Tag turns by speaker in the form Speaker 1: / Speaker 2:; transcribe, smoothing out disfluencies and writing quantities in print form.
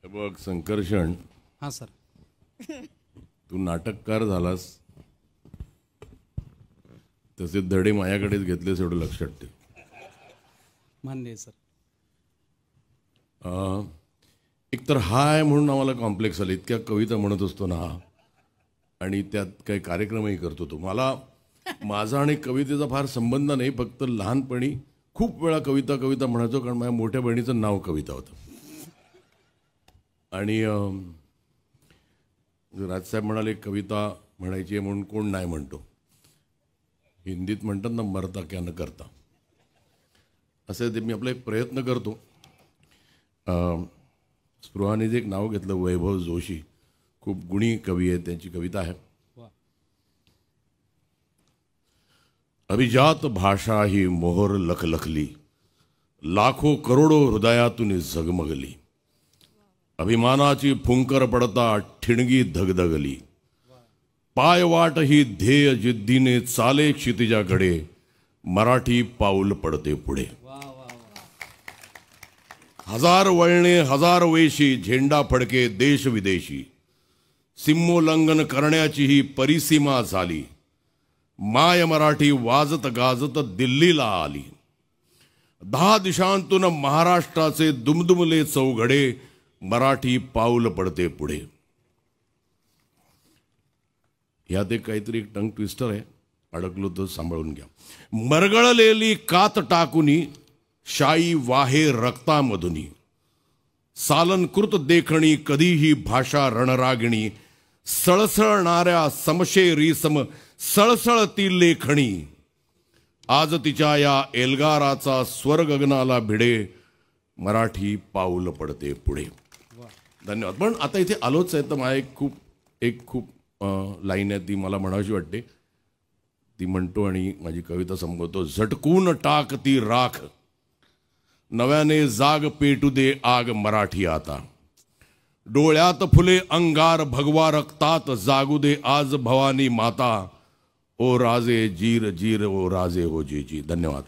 Speaker 1: बघ संकर्षण,
Speaker 2: हां सर.
Speaker 1: तू नाटककार झालास तसे धडे माझ्याकडेच घेतलेस एवढं लक्षात ठेव.
Speaker 2: मान्य आहे सर.
Speaker 1: एक तर हा आहे म्हणून आम्हाला कॉम्प्लेक्स आलं. इतक्या कविता म्हणत असतो ना हा, आणि त्यात काही कार्यक्रमही करतो तो. मला माझा आणि कवितेचा फार संबंध नाही, फक्त लहानपणी खूप वेळा कविता कविता म्हणायचो, कारण माझ्या मोठ्या बहिणीचं नाव कविता होतं. आणि राजसाहेब म्हणाले कविता म्हणायची आहे म्हणून कोण नाही म्हणतो. हिंदीत म्हणतात ना, मरता क्या न करता. असं ते मी आपला एक प्रयत्न करतो. स्पृहाने एक नाव घेतलं, वैभव जोशी, खूप गुणी कवी आहे, त्यांची कविता आहे. अभिजात भाषा ही मोहर लखलखली, लाखो करोडो हृदयातून झगमगली. अभिमानाची फुंकर पडता ठिणगी धगधगली. पायवाट ही ध्येय जिद्दीने चाले क्षितिजाकडे, मराठी पाऊल पडते पुढे. हजार वळणे हजार वेशी, झेंडा फडके देश विदेशी. सीमोल्लंघन करण्याची ही परिसीमा झाली. माय मराठी वाजत गाजत दिल्लीला आली. 10 दिशांतून महाराष्ट्राचे दुमदुमले चौघडे, मराठी पाऊल पडते पुढे. यात एक काहीतरी एक टंग ट्विस्टर आहे, अडकलो तर सांभाळून घ्या. मरगळलेली कात टाकुनी, शाई वाहे रक्तामधुनी. सालनकृत देखणी कधीही भाषा रणरागिणी. सळसळणाऱ्या समशेरी सम सळसळती लेखणी. आज तिच्या या एल्गाराचा स्वर गगनाला भिडे, मराठी पाऊल पडते पुढे. धन्यवाद. पण आता इथे आलोच आहे तर मला एक खूप लाईन आहे, ती मला म्हणावीशी वाटते. ती म्हणतो आणि माझी कविता संपवतो. झटकून टाक ती राख, नव्याने जाग पेटू दे आग मराठी आता. डोळ्यात फुले अंगार भगवा रक्तात, जागू दे आज भवानी माता. ओ राजे जीर जीर, ओ राजे हो जी जी. धन्यवाद.